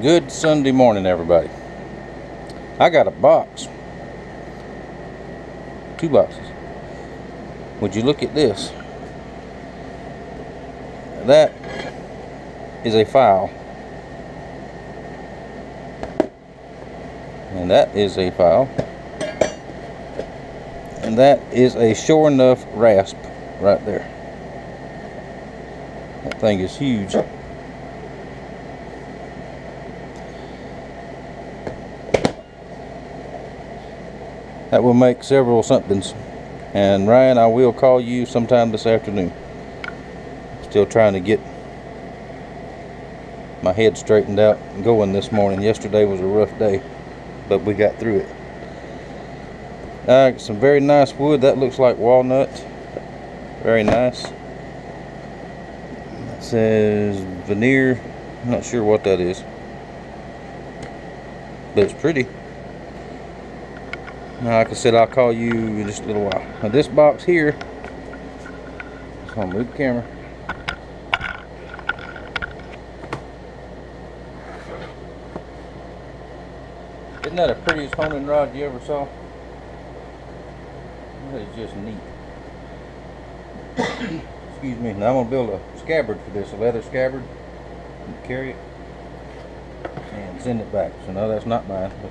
Good Sunday morning, everybody. I got a box. 2 boxes. Would you look at this? That is a file. And that is a file. And that is a Sure Enough rasp right there. That thing is huge. That will make several somethings. And Ryan, I will call you sometime this afternoon. Still trying to get my head straightened out and going this morning. Yesterday was a rough day, but we got through it. I got some very nice wood. That looks like walnut. Very nice. It says veneer. I'm not sure what that is, but it's pretty. Now, like I said, I'll call you in just a little while. Now this box here, so I'll move the camera. Isn't that the prettiest honing rod you ever saw? That is just neat. Excuse me. Now I'm going to build a scabbard for this, a leather scabbard. And carry it and send it back. So no, that's not mine. But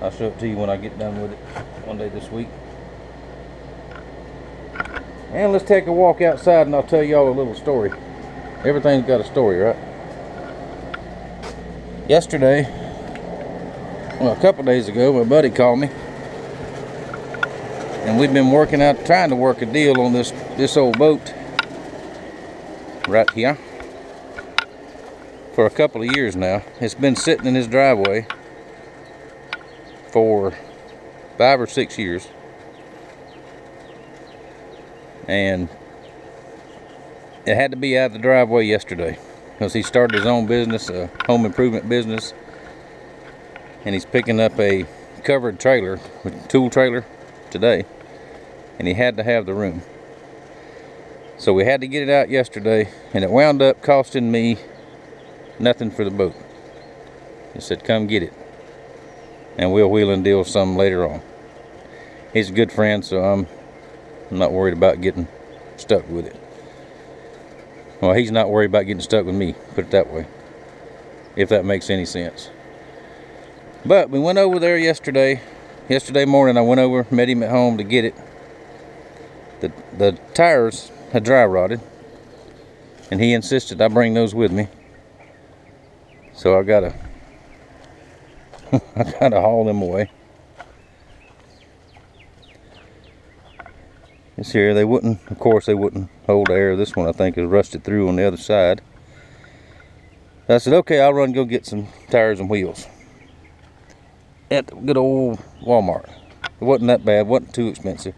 I'll show it to you when I get done with it one day this week. And let's take a walk outside and I'll tell y'all a little story. Everything's got a story, right? Yesterday, well, a couple days ago, my buddy called me. And we've been trying to work a deal on this old boat right here for a couple of years now. It's been sitting in his driveway for 5 or 6 years, and it had to be out of the driveway yesterday because he started his own business, a home improvement business, and he's picking up a covered trailer, a tool trailer, today, and he had to have the room. So we had to get it out yesterday, and it wound up costing me nothing for the boat. He said, come get it, and we'll wheel and deal some later on. He's a good friend, so I'm not worried about getting stuck with it. Well, he's not worried about getting stuck with me, put it that way, if that makes any sense. But we went over there yesterday morning. I went over, met him at home to get it. The tires had dry rotted, and he insisted I bring those with me. So I gotta haul them away. This here, of course they wouldn't hold air. This one I think is rusted through on the other side. I said, okay, I'll run and go get some tires and wheels at the good old Walmart. It wasn't that bad, wasn't too expensive.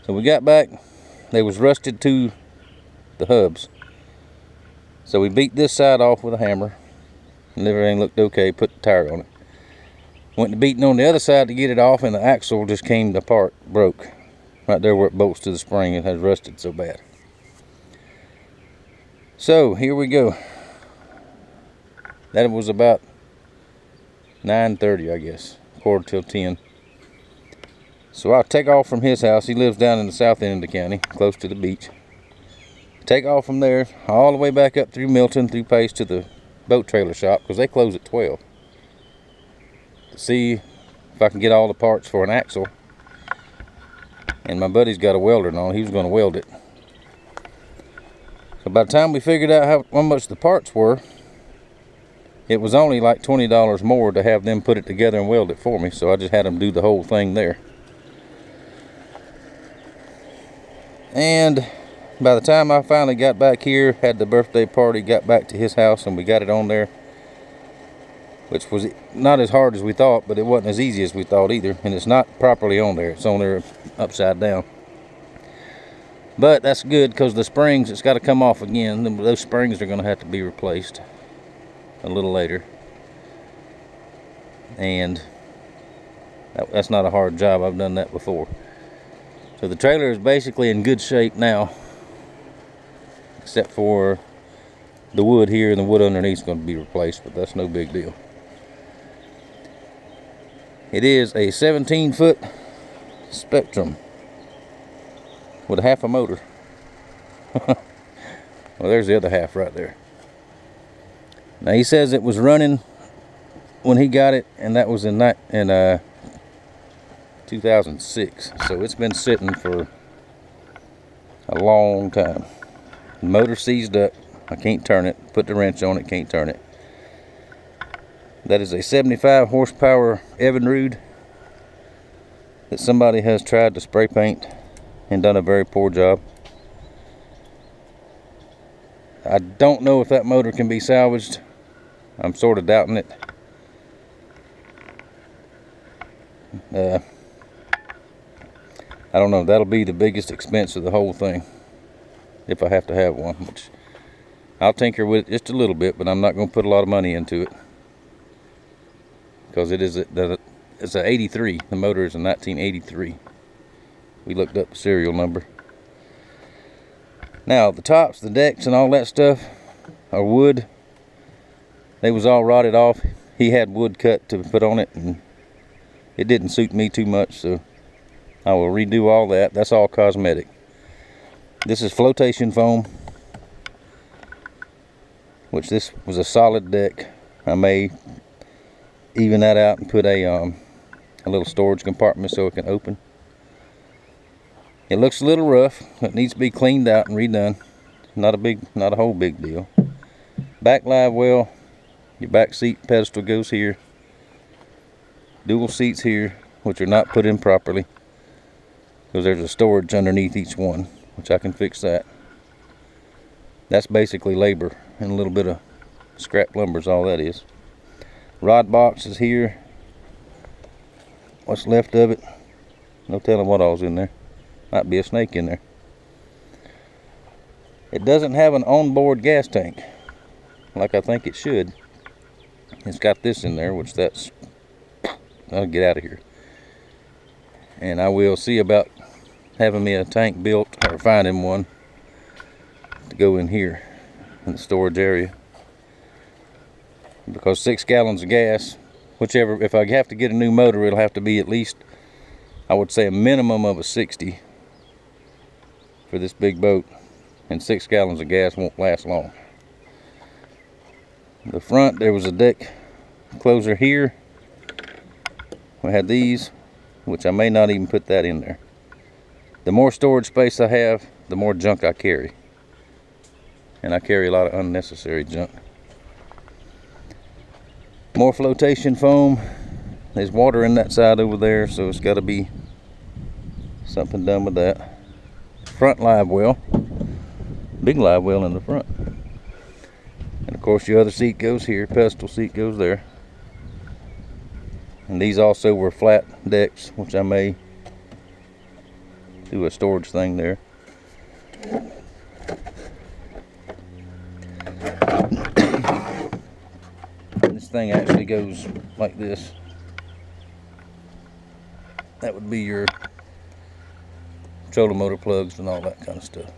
So we got back, they was rusted to the hubs. So we beat this side off with a hammer, and everything looked okay, put the tire on it. Went to beating on the other side to get it off, and the axle just came apart, broke. Right there where it bolts to the spring, it has rusted so bad. So here we go. That was about 9:30, I guess, quarter till 10. So I'll take off from his house. He lives down in the south end of the county, close to the beach. Take off from there, all the way back up through Milton, through Pace to the boat trailer shop, because they close at 12. To see if I can get all the parts for an axle. And my buddy's got a welder on. He was going to weld it. So by the time we figured out how much the parts were, it was only like $20 more to have them put it together and weld it for me. So I just had them do the whole thing there. And by the time I finally got back here, had the birthday party, got back to his house, and we got it on there, which was not as hard as we thought, but it wasn't as easy as we thought either. And it's not properly on there. It's on there upside down. But that's good, because the springs, it's got to come off again. Those springs are going to have to be replaced a little later. And that's not a hard job. I've done that before. So the trailer is basically in good shape now, except for the wood here and the wood underneath is going to be replaced, but that's no big deal. It is a 17-foot Spectrum with a half a motor. Well, there's the other half right there. Now he says it was running when he got it, and that was in 2006. So it's been sitting for a long time. The motor seized up. I can't turn it. Put the wrench on it, can't turn it. That is a 75 horsepower Evinrude that somebody has tried to spray paint and done a very poor job. I don't know if that motor can be salvaged. I'm sort of doubting it. I don't know. That'll be the biggest expense of the whole thing if I have to have one, which I'll tinker with just a little bit, but I'm not going to put a lot of money into it because it's a 83. The motor is a 1983. We looked up the serial number. Now the tops, the decks, and all that stuff are wood. They was all rotted off. He had wood cut to put on it, and it didn't suit me too much, so I will redo all that. That's all cosmetic. This is flotation foam, which this was a solid deck. I may even that out and put a little storage compartment so it can open. It looks a little rough. It needs to be cleaned out and redone. Not a whole big deal. Back live well. Your back seat pedestal goes here. Dual seats here, which are not put in properly because there's a storage underneath each one, which I can fix that. That's basically labor and a little bit of scrap lumber is all that is. Rod box is here. What's left of it? No telling what all's in there. Might be a snake in there. It doesn't have an onboard gas tank like I think it should. It's got this in there, which I'll get out of here. And I will see about having me a tank built or finding one to go in here in the storage area. Because 6 gallons of gas, whichever, if I have to get a new motor, it'll have to be at least, I would say, a minimum of a 60 for this big boat, and 6 gallons of gas won't last long. The front, there was a deck closer here. We had these, which I may not even put that in there. The more storage space I have, the more junk I carry, and I carry a lot of unnecessary junk. More flotation foam. There's water in that side over there, so it's got to be something done with that. Front live well. Big live well in the front. And of course your other seat goes here. Pedestal seat goes there. And these also were flat decks, which I may do a storage thing there. This thing actually goes like this. That would be your trolling motor plugs and all that kind of stuff.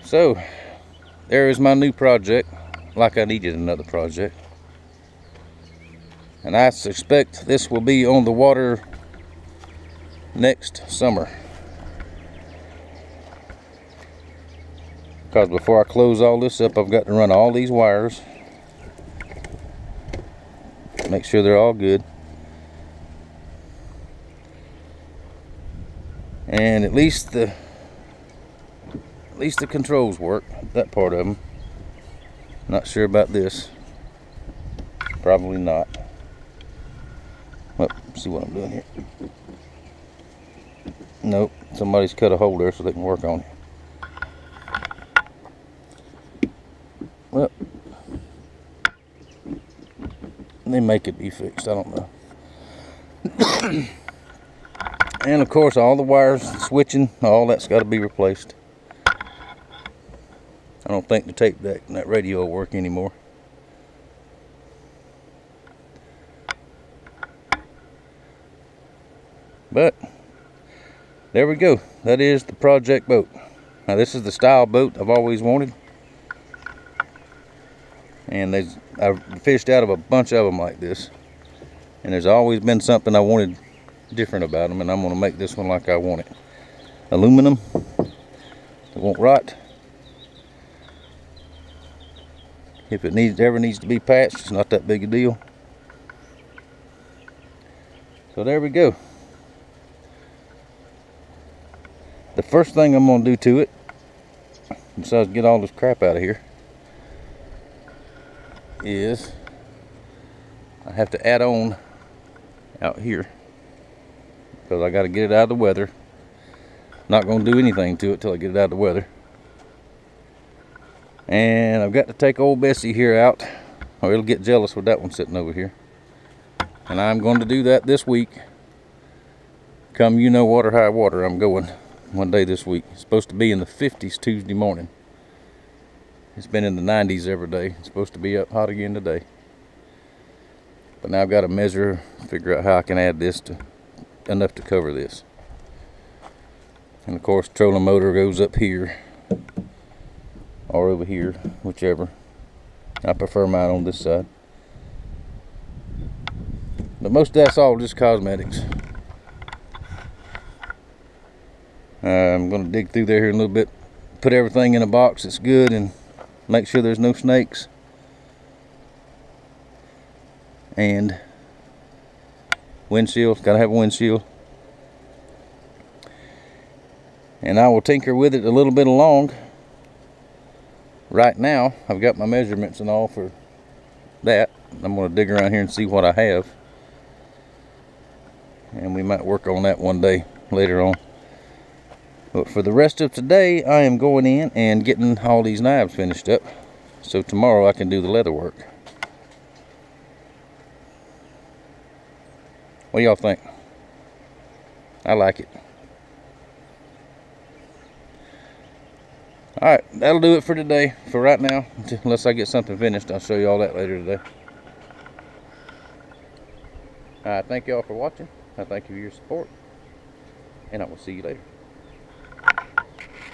So there is my new project, like I needed another project. And I suspect this will be on the water next summer. Because before I close all this up, I've got to run all these wires. Make sure they're all good. And at least the controls work, that part of them. Not sure about this. Probably not. Well, see what I'm doing here. Nope, somebody's cut a hole there so they can work on it. Well, they make it be fixed, I don't know. And of course all the wires, switching, all that's got to be replaced. I don't think the tape deck and that radio will work anymore. But there we go. That is the project boat. Now this is the style boat I've always wanted. And I've fished out of a bunch of them like this. And there's always been something I wanted different about them, and I'm going to make this one like I want it. Aluminum. It won't rot. If it ever needs to be patched, it's not that big a deal. So there we go. The first thing I'm going to do to it, besides get all this crap out of here, is I have to add on out here, because I got to get it out of the weather. Not going to do anything to it till I get it out of the weather. And I've got to take old Bessie here out, or it'll get jealous with that one sitting over here. And I'm going to do that this week. Come you know water high water, I'm going one day this week. It's supposed to be in the 50s Tuesday morning. It's been in the 90s every day. It's supposed to be up hot again today. But now I've got to measure, figure out how I can add this to enough to cover this. And of course, trolling motor goes up here or over here, whichever. I prefer mine on this side. But most of that's all just cosmetics. I'm going to dig through there here in a little bit, put everything in a box that's good, and make sure there's no snakes. And windshield, gotta have a windshield. And I will tinker with it a little bit along. Right now, I've got my measurements and all for that. I'm going to dig around here and see what I have. And we might work on that one day later on. But for the rest of today, I am going in and getting all these knives finished up. So tomorrow I can do the leather work. What do y'all think? I like it. Alright, that'll do it for today. For right now, unless I get something finished, I'll show you all that later today. Alright, thank y'all for watching. I thank you for your support. And I will see you later.